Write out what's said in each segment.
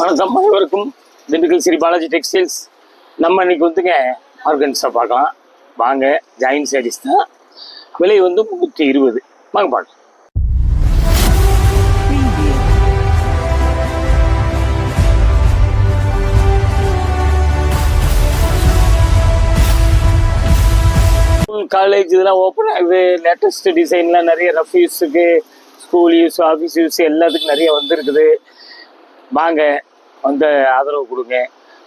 வணக்கம் அனைவருக்கும். திண்டுக்கல் ஸ்ரீ பாலாஜி டெக்ஸ்டைல்ஸ். நம்ம இன்னைக்கு வந்துங்க ஆர்கன்ஸா பார்க்கலாம் வாங்க. ஜாயின் சாரீஸ் தான். விலை வந்து 320. வாங்க பார்க்கலாம். காலேஜ் இதெல்லாம் ஓப்பன் ஆகுது. லேட்டஸ்ட் டிசைன்லாம் நிறைய ரஃப் யூஸுக்கு, ஸ்கூல் யூஸ், ஆஃபீஸ் யூஸ் எல்லாத்துக்கும் நிறைய வந்துருக்குது. வாங்க வந்து ஆதரவு கொடுங்க.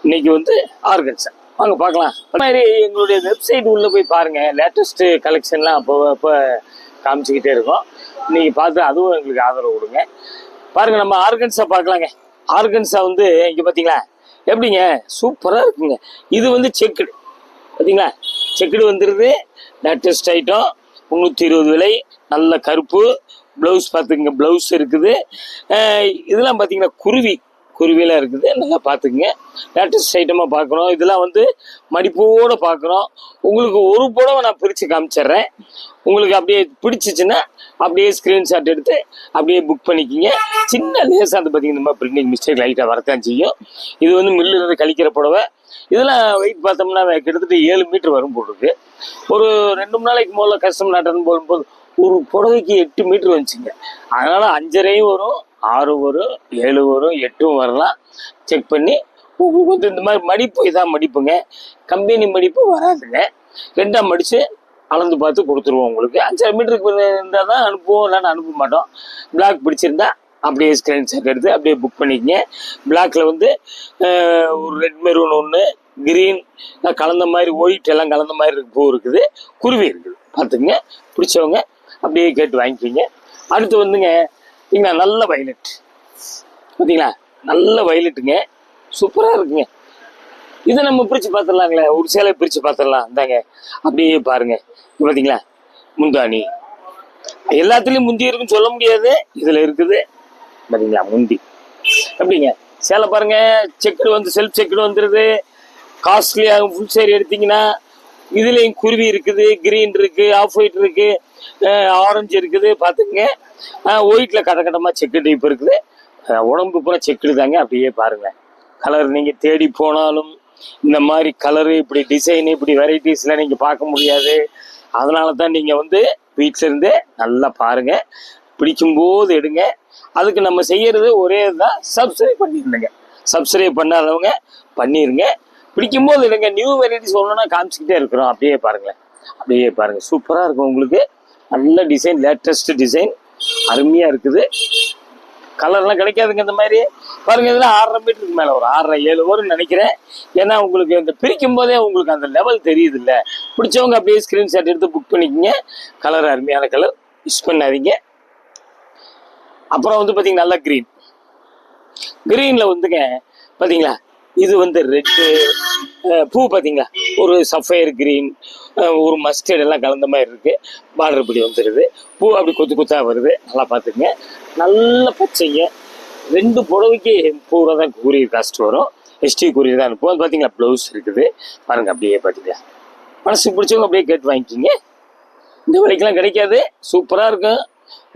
இன்னைக்கு வந்து ஆர்கன்ஸா வாங்க பார்க்கலாம். அது மாதிரி எங்களுடைய வெப்சைட் உள்ள போய் பாருங்க. லேட்டஸ்ட் கலெக்ஷன்லாம் அப்போ காமிச்சுக்கிட்டே இருக்கோம். இன்னைக்கு பார்த்து அதுவும் எங்களுக்கு ஆதரவு கொடுங்க. பாருங்க, நம்ம ஆர்கன்ஸா பார்க்கலாங்க. ஆர்கன்ஸா வந்து இங்க பார்த்தீங்களா எப்படிங்க சூப்பராக இருக்குங்க. இது வந்து செக்குடு பார்த்தீங்களா, செக்குடு வந்துடுது. லேட்டஸ்ட் ஐட்டம் 320 விலை. நல்ல கருப்பு ப்ளவுஸ் பார்த்துக்குங்க. ப்ளவுஸ் இருக்குது. இதெல்லாம் பார்த்தீங்கன்னா குருவிலாம் இருக்குது. நல்லா பார்த்துக்குங்க. லேட்டஸ்ட் ஐட்டமாக பார்க்குறோம். இதெல்லாம் வந்து மடிப்போடு பார்க்குறோம். உங்களுக்கு ஒரு புடவை நான் பிரித்து காமிச்சிட்றேன். உங்களுக்கு அப்படியே பிடிச்சிச்சின்னா அப்படியே ஸ்க்ரீன்ஷாட் எடுத்து அப்படியே புக் பண்ணிக்கிங்க. சின்ன லேசாக வந்து பார்த்தீங்கன்னா இந்த மாதிரி பிரிண்டிங் மிஸ்டேக் லைட்டாக வரத்தான் செய்யும். இது வந்து மில்லிருந்து கழிக்கிற புடவை. இதெல்லாம் வெயிட் பார்த்தோம்னா கிட்டத்தட்ட 7 மீட்டர் வரும் போட்டுருக்கு. ஒரு 2-3 நாளைக்கு முதல்ல கஸ்டமர் நாட்டன் போகும்போது ஒரு புடவைக்கு 8 மீட்டர் வந்துச்சுங்க. அதனால் 5.5 வரும், 6 வரும், 7 வரும், 8 வரலாம். செக் பண்ணி உங்களுக்கு வந்து இந்த மாதிரி மடிப்பு இதான் மடிப்புங்க. கம்பெனி மடிப்பு வராதுங்க. 2ஆக மடித்து அளந்து பார்த்து கொடுத்துருவோம். உங்களுக்கு 5.5 மீட்டருக்கு இருந்தால் தான் அனுப்புவோம், இல்லைன்னா அனுப்ப மாட்டோம். பிளாக் பிடிச்சிருந்தா அப்படியே ஸ்க்ரீன்ஷாட் எடுத்து அப்படியே புக் பண்ணிக்கங்க. பிளாக்ல வந்து ஒரு ரெட் மெரூன் ஒன்று, கிரீன் கலந்த மாதிரி, ஒயிட் எல்லாம் கலந்த மாதிரி இருக்கு. பூ இருக்குது, குருவி இருக்குது. பார்த்துக்குங்க. பிடிச்சவங்க அப்படியே கேட்டு வாங்கிக்கிங்க. அடுத்து வந்துங்க பார்த்தீங்களா நல்ல வயலட். பார்த்தீங்களா நல்ல வயலட்டுங்க. சூப்பராக இருக்குங்க. இதை நம்ம பிரித்து பார்த்துடலாங்களே. ஒரு சேலை பிரித்து பார்த்துடலாம். இந்தாங்க அப்படியே பாருங்க. பார்த்தீங்களா முந்தானி எல்லாத்துலேயும் முந்தி இருக்குன்னு சொல்ல முடியாது. இதில் இருக்குது பார்த்தீங்களா முந்தி. எப்படிங்க சேலை பாருங்க. செக்குடு வந்து செல்ஃப் செக்குடு வந்துடுது. காஸ்ட்லியாக ஃபுல் சேரி எடுத்தீங்கன்னா இதுலேயும் குருவி இருக்குது, கிரீன் இருக்குது, ஆஃப் ஒயிட் இருக்குது, ஆரஞ்சு இருக்குது. பார்த்துக்குங்க. ஒயிட்டில் கட்டமாக செக்கு டைப் இருக்குது. உடம்பு பூரா செக்குடு தாங்க. அப்படியே பாருங்கள். கலர் நீங்கள் தேடி போனாலும் இந்த மாதிரி கலரு, இப்படி டிசைனு, இப்படி வெரைட்டிஸ்லாம் நீங்கள் பார்க்க முடியாது. அதனால தான் நீங்கள் வந்து வீட்டில் இருந்தே நல்லா பாருங்கள். பிடிக்கும்போது எடுங்க. அதுக்கு நம்ம செய்யறது ஒரே தான், சப்ஸ்கிரைப் பண்ணிருந்தேங்க. சப்ஸ்கிரைப் பண்ணாதவங்க பண்ணிருங்க. பிடிக்கும்போது எடுங்க. நியூ வெரைட்டி சொல்லணும்னா காமிச்சிக்கிட்டே இருக்கிறோம். அப்படியே பாருங்களேன். அப்படியே பாருங்க. சூப்பராக இருக்கும். உங்களுக்கு நல்ல டிசைன், லேட்டஸ்ட் டிசைன் அருமையாக இருக்குது. கலர்லாம் கிடைக்காதுங்க இந்த மாதிரி. பாருங்க, இதில் 6.5 மீட்டருக்கு மேலே வரும். 6.5-7 வரும்னு நினைக்கிறேன். ஏன்னா உங்களுக்கு இந்த பிரிக்கும் போதே உங்களுக்கு அந்த லெவல் தெரியுது இல்லை. பிடிச்சவங்க அப்படியே ஸ்க்ரீன்ஷாட் எடுத்து புக் பண்ணிக்கோங்க. கலர் அருமையான கலர், மிஸ் பண்ணாதீங்க. அப்புறம் வந்து பார்த்தீங்கன்னா நல்லா க்ரீனில் வந்துங்க பார்த்தீங்களா இது வந்து ரெட்டு பூ பார்த்தீங்களா, ஒரு சஃபயர் க்ரீன், ஒரு மஸ்டர்ட் எல்லாம் கலந்த மாதிரி இருக்குது. பார்டர் இப்படி வந்துடுது. பூ அப்படி கொத்தாக வருது. நல்லா பார்த்துக்குங்க. நல்ல பச்சைங்க. 2 புடவைக்கு 30 ரூபா தான் கூரியர் காஸ்ட் வரும். எஸ்டி கூரியர் தான் அனுப்புவோம். பார்த்தீங்களா ப்ளவுஸ் இருக்குது பாருங்கள். அப்படியே பார்த்தீங்களா மனசுக்கு பிடிச்சவங்க அப்படியே கேட்டு வாங்கிக்கிங்க. இந்த விலைக்கெல்லாம் கிடைக்காது. சூப்பராக இருக்கும்.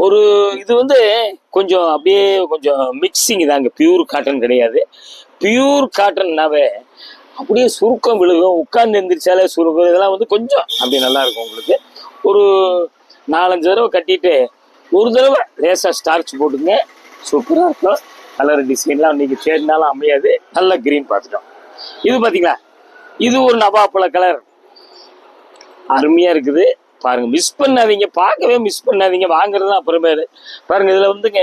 ஒரு இது வந்து கொஞ்சம் அப்படியே கொஞ்சம் மிக்சிங் தாங்க. பியூர் காட்டன் கிடையாது. பியூர் காட்டன்னாவே அப்படியே சுருக்கம் விழுகும். உட்கார்ந்து எந்திரிச்சாலே சுருக்கம். இதெல்லாம் வந்து கொஞ்சம் அப்படியே நல்லா இருக்கும். உங்களுக்கு ஒரு 4-5 தடவை கட்டிட்டு ஒரு தடவை லேசாக ஸ்டார்ச் போட்டுங்க. சூப்பராக இருக்கும். கலர் டிசைன்லாம் இன்னைக்கு தேடினாலும் அமையாது. நல்ல கிரீன் பார்த்துட்டோம். இது பார்த்தீங்களா, இது ஒரு நவாப்பழ கலர் அருமையாக இருக்குது. பாருங்க, மிஸ் பண்ணாதீங்க. பார்க்கவே மிஸ் பண்ணாதீங்க. வாங்குறது தான் அப்புறமேலு. பாருங்க, இதில் வந்துங்க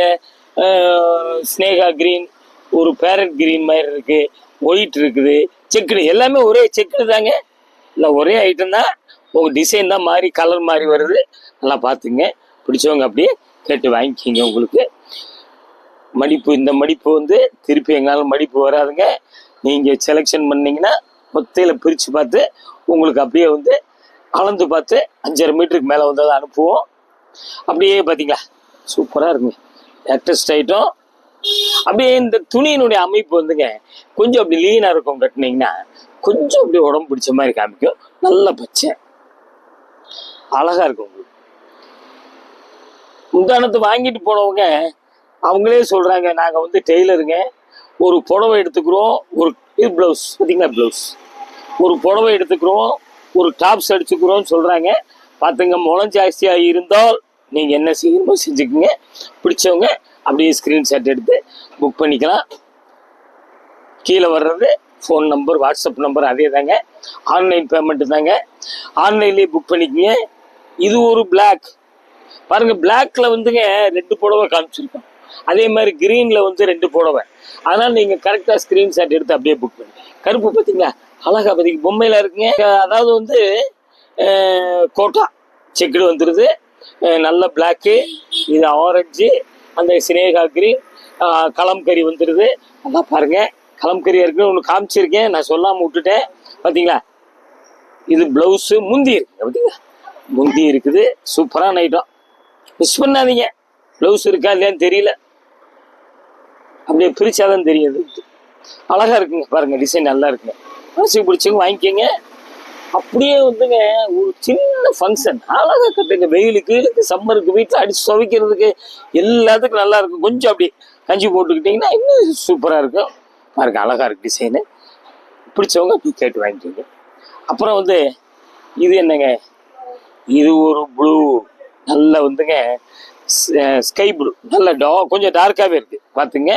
ஸ்னேகா கிரீன், ஒரு பேரட் கிரீன் மாதிரி இருக்கு, ஒயிட் இருக்குது, செக்குடு எல்லாமே ஒரே செக்குடு தாங்க. இல்லை ஒரே ஐட்டம் தான். உங்கள் டிசைன் தான் மாறி கலர் மாறி வருது. நல்லா பார்த்துங்க. பிடிச்சவங்க அப்படியே கேட்டு வாங்கிக்கிங்க. உங்களுக்கு மடிப்பு, இந்த மடிப்பு வந்து திருப்பி எங்களால் மடிப்பு வராதுங்க. நீங்கள் செலெக்ஷன் பண்ணிங்கன்னா மொத்தையில் பிரித்து பார்த்து உங்களுக்கு அப்படியே வந்து அளந்து பார்த்து 5.5 மீட்டருக்கு மேலே வந்து அதை அனுப்புவோம். அப்படியே பார்த்தீங்களா சூப்பராக இருக்குங்க. Latest item. அப்படியே இந்த துணியினுடைய அமைப்பு வந்துங்க கொஞ்சம் அப்படி லீனாக இருக்கும். கட்டினீங்கன்னா கொஞ்சம் அப்படி உடம்பு பிடிச்ச மாதிரி காமிக்கும். நல்ல பச்சை அழகாக இருக்கும். உங்களுக்கு முந்தானத்தை வாங்கிட்டு போனவங்க அவங்களே சொல்கிறாங்க, நாங்கள் வந்து டெய்லருங்க, ஒரு புடவை எடுத்துக்கிறோம், ஒரு இது ப்ளவுஸ் பார்த்தீங்களா, ப்ளவுஸ் ஒரு புடவை எடுத்துக்கிறோம், ஒரு டாப்ஸ் அடிச்சுக்கிறோம்னு சொல்கிறாங்க. பார்த்துங்க, முளம் ஜாஸ்தியாக இருந்தால் நீங்கள் என்ன செய்யணுமோ செஞ்சுக்குங்க. பிடிச்சவங்க அப்படியே ஸ்க்ரீன்ஷாட் எடுத்து புக் பண்ணிக்கலாம். கீழே வர்றது ஃபோன் நம்பர், வாட்ஸ்அப் நம்பர் அதே தாங்க. ஆன்லைன் பேமெண்ட்டு தாங்க. ஆன்லைன்லேயே புக் பண்ணிக்கோங்க. இது ஒரு பிளாக் பாருங்கள், பிளாக்ல வந்துங்க 2 புடவை காமிச்சிருக்கோம். அதே மாதிரி க்ரீனில் வந்து 2 புடவை. அதனால் நீங்கள் கரெக்டாக ஸ்க்ரீன்ஷாட் எடுத்து அப்படியே புக் பண்ணி. கருப்பு பார்த்தீங்களா, அழகா பார்த்தீங்க, பொம்மையில் இருக்குங்க. அதாவது வந்து கோட்டா செக்குடு வந்துடுது, நல்ல பிளாக்கு, இது ஆரஞ்சு, அந்த சினேகா கிரீன், கலம்கறி வந்துடுது. அதான் பாருங்கள், கலம்கறி இருக்குன்னு ஒன்று காமிச்சிருக்கேன், நான் சொல்லாமல் விட்டுட்டேன். பார்த்தீங்களா, இது ப்ளவுஸு, முந்தி இருக்குது பார்த்தீங்களா, முந்தி இருக்குது. சூப்பரான ஐட்டம், மிஸ் பண்ணாதீங்க. ப்ளவுஸ் இருக்கா இல்லையான்னு தெரியல, அப்படியே பிரிச்சாதான் தெரியுது. அழகா இருக்குங்க பாருங்க, டிசைன் நல்லா இருக்குங்க. மனசுக்கு பிடிச்சவங்க வாங்கிக்கோங்க. அப்படியே வந்துங்க ஒரு சின்ன ஃபங்க்ஷன் அழகா கட்டுங்க. வெயிலுக்கு, சம்மருக்கு, வீட்டில் அடிச்சு துவைக்கிறதுக்கு எல்லாத்துக்கும் நல்லா இருக்கும். கொஞ்சம் அப்படி கஞ்சி போட்டுக்கிட்டிங்கன்னா இன்னும் சூப்பராக இருக்கும். பாருங்க, அழகா இருக்கு டிசைனு. பிடிச்சவங்க அப்படி கேட்டு வாங்கிக்கோங்க. அப்புறம் வந்து இது என்னங்க, இது ஒரு ப்ளூ, நல்ல வந்துங்க ஸ்கை ப்ளூ, நல்ல கொஞ்சம் டார்க்காகவே இருக்குது பார்த்துங்க.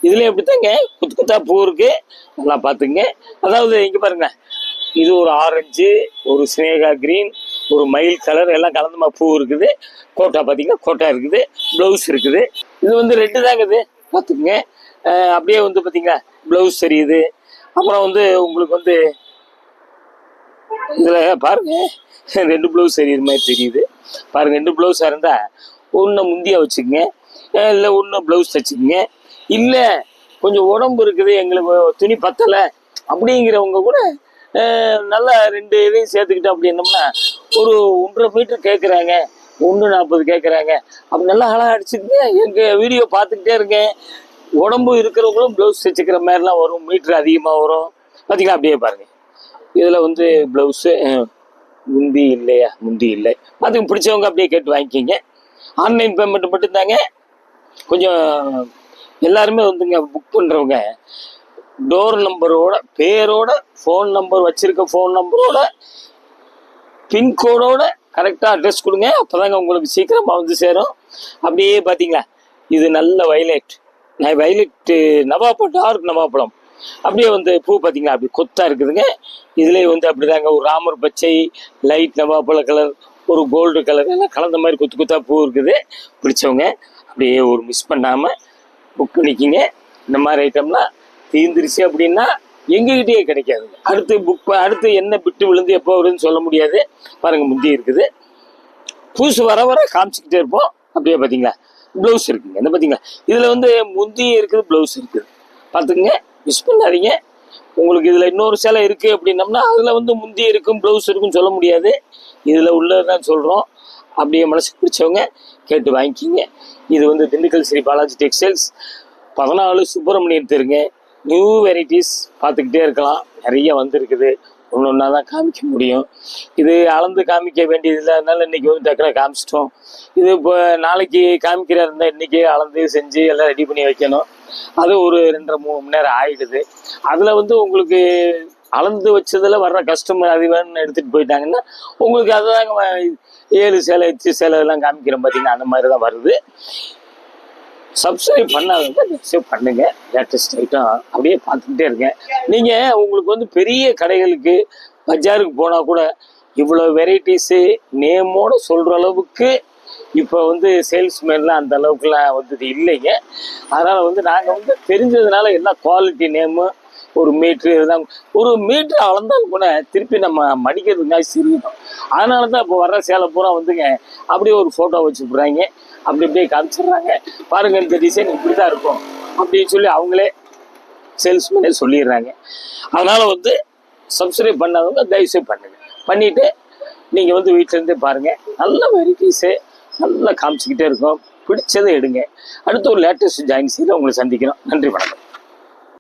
இதுலேயும் எப்படி தாங்க குத்து குத்தா பூ இருக்குது, நல்லா பார்த்துங்க. அதாவது இங்கே பாருங்க, இது ஒரு ஆரஞ்சு, ஒரு ஸ்னேகா கிரீன், ஒரு மயில் கலர் எல்லாம் கலந்து பூ இருக்குது. கோட்டா பார்த்தீங்கன்னா கோட்டா இருக்குது, ப்ளவுஸ் இருக்குது. இது வந்து ரெட்டு தாங்க இது பார்த்துக்குங்க. அப்படியே வந்து பார்த்தீங்களா ப்ளவுஸ் தெரியுது. அப்புறம் வந்து உங்களுக்கு வந்து இதில் பாருங்க 2 ப்ளவுஸ் தெரியுது மாதிரி தெரியுது பாருங்க. 2 ப்ளவுஸாக இருந்தால் ஒன்று முந்தியாக வச்சுக்கோங்க, இல்லை ஒன்று ப்ளவுஸ் தைச்சிக்கோங்க. இல்லை கொஞ்சம் உடம்பு இருக்குது, எங்களுக்கு துணி பத்தலை அப்படிங்கிறவங்க கூட நல்லா 2 இதையும் சேர்த்துக்கிட்டோம் அப்படின்னோம்னா ஒரு 1.5 மீட்டர் கேட்குறாங்க, 1.40 கேட்குறாங்க. அப்படி நல்லா அழகாக அடிச்சுக்கங்க. எங்கள் வீடியோ பார்த்துக்கிட்டே இருக்கேன். உடம்பு இருக்கிறவங்களும் ப்ளவுஸ் தைச்சிக்கிற மாதிரிலாம் வரும், மீட்ரு அதிகமாக வரும். பார்த்தீங்களா, அப்படியே பாருங்கள். இதில் வந்து ப்ளவுஸு முந்தி இல்லையா, முந்தி இல்லை. அதுக்கு பிடிச்சவங்க அப்படியே கேட்டு வாங்கிக்கிங்க. ஆன்லைன் பேமெண்ட் மட்டும்தாங்க. கொஞ்சம் எல்லாருமே வந்துங்க புக் பண்ணுறவங்க டோர் நம்பரோட, பேரோட, ஃபோன் நம்பர் வச்சுருக்க ஃபோன் நம்பரோட, பின்கோடோட கரெக்டாக அட்ரஸ் கொடுங்க. அப்போ தாங்க உங்களுக்கு சீக்கிரமாக வந்து சேரும். அப்படியே பார்த்தீங்களா, இது நல்ல வைலட், வைலட்டு நவாப்பழம், டார்க் நவாப்பழம். அப்படியே வந்து பூ பார்த்தீங்களா, அப்படி கொத்தா இருக்குதுங்க. இதுலேயே வந்து அப்படிதாங்க ஒரு ராமர் பச்சை, லைட் நவாப்பழ கலர், ஒரு கோல்டு கலர் எல்லாம் கலந்த மாதிரி கொத்து கொத்தா பூ இருக்குது. பிடிச்சவங்க அப்படியே ஒரு மிஸ் பண்ணாமல் புக் பண்ணிக்கிங்க. இந்த மாதிரி ஐட்டம்லாம் தீர்ந்துருச்சு அப்படின்னா எங்ககிட்டயே கிடைக்காதுங்க. அடுத்து என்ன பிட்டு விழுந்து எப்போ வருதுன்னு சொல்ல முடியாது. பாருங்கள், முந்தி இருக்குது, புதுசு வர வர காமிச்சிக்கிட்டே இருப்போம். அப்படியே பார்த்தீங்களா ப்ளவுஸ் இருக்குங்க. என்ன பார்த்தீங்களா, இதில் வந்து முந்தி இருக்குது, ப்ளவுஸ் இருக்குது. பார்த்துக்குங்க, மிஸ் பண்ணாதீங்க. உங்களுக்கு இதில் இன்னொரு சேலை இருக்குது அப்படின்னம்னா அதில் வந்து முந்தி இருக்கும், ப்ளவுஸ் இருக்குன்னு சொல்ல முடியாது. இதில் உள்ளதான் சொல்கிறோம். அப்படியே மனசுக்கு பிடிச்சவங்க கேட்டு வாங்கிக்கிங்க. இது வந்து திண்டுக்கல் ஸ்ரீ பாலாஜி டெக்ஸ்டைல்ஸ், 14 சுப்பிரமணியன் தெருங்க. நியூ வெரைட்டிஸ் பார்த்துக்கிட்டே இருக்கலாம், நிறைய வந்துருக்குது. ஒன்று ஒன்றா தான் காமிக்க முடியும். இது அளந்து காமிக்க வேண்டியதில்லை, அதனால இன்றைக்கி வந்து டக்குனு காமிச்சிட்டோம். இது இப்போ நாளைக்கு காமிக்கிறா இருந்தால் இன்றைக்கி அளந்து செஞ்சு எல்லாம் ரெடி பண்ணி வைக்கணும். அது ஒரு 2.5-3 மணி நேரம் ஆகிடுது. அதில் வந்து உங்களுக்கு அளந்து வச்சதில் வர்ற கஸ்டமர் அது வேணும்னு எடுத்துகிட்டு போயிட்டாங்கன்னா உங்களுக்கு அதுதாங்க 7 சேலை 8 சேலை எல்லாம் காமிக்கிறோம் பார்த்தீங்கன்னா, அந்த மாதிரி தான் வருது. சப்ஸ்கிரைப் பண்ணாதவங்க சப்ஸ்கிரைப் பண்ணுங்க. லேட்டஸ்ட் ஐட்டம் அப்படியே பார்த்துக்கிட்டே இருக்கேன். நீங்கள் உங்களுக்கு வந்து பெரிய கடைகளுக்கு, பஜாருக்கு போனால் கூட இவ்வளோ வெரைட்டிஸு நேமோடு சொல்கிற அளவுக்கு இப்போ வந்து சேல்ஸ்மேன்லாம் அந்த அளவுக்குலாம் வந்து இல்லைங்க. அதனால் வந்து நாங்கள் வந்து தெரிஞ்சதுனால எல்லாம் குவாலிட்டி நேமு, ஒரு மீட்ரு இதுதான். ஒரு மீட்ரு அளந்தாலும் கூட திருப்பி நம்ம மடிக்கிறதுக்காக சிரிக்கணும். அதனால தான் இப்போ வர்ற சேலை பூரா வந்துங்க அப்படியே ஒரு ஃபோட்டோ வச்சு விட்றாங்க, அப்படி அப்படியே காமிச்சிடுறாங்க. பாருங்கள், இந்த டிசைன் இப்படி தான் இருக்கும் அப்படின்னு சொல்லி அவங்களே சேல்ஸ்மேனே சொல்லிடுறாங்க. அதனால் வந்து சப்ஸ்கிரைப் பண்ணாதவங்க தயவுசெய்து பண்ணுங்கள். பண்ணிவிட்டு நீங்கள் வந்து வீட்டிலேருந்தே பாருங்கள். நல்ல வெரைட்டிஸு நல்லா காமிச்சிக்கிட்டே இருக்கோம். பிடிச்சதை எடுங்க. அடுத்து ஒரு லேட்டஸ்ட் ஜாயின் செய்து உங்களை சந்திக்கிறோம். நன்றி, வணக்கம்.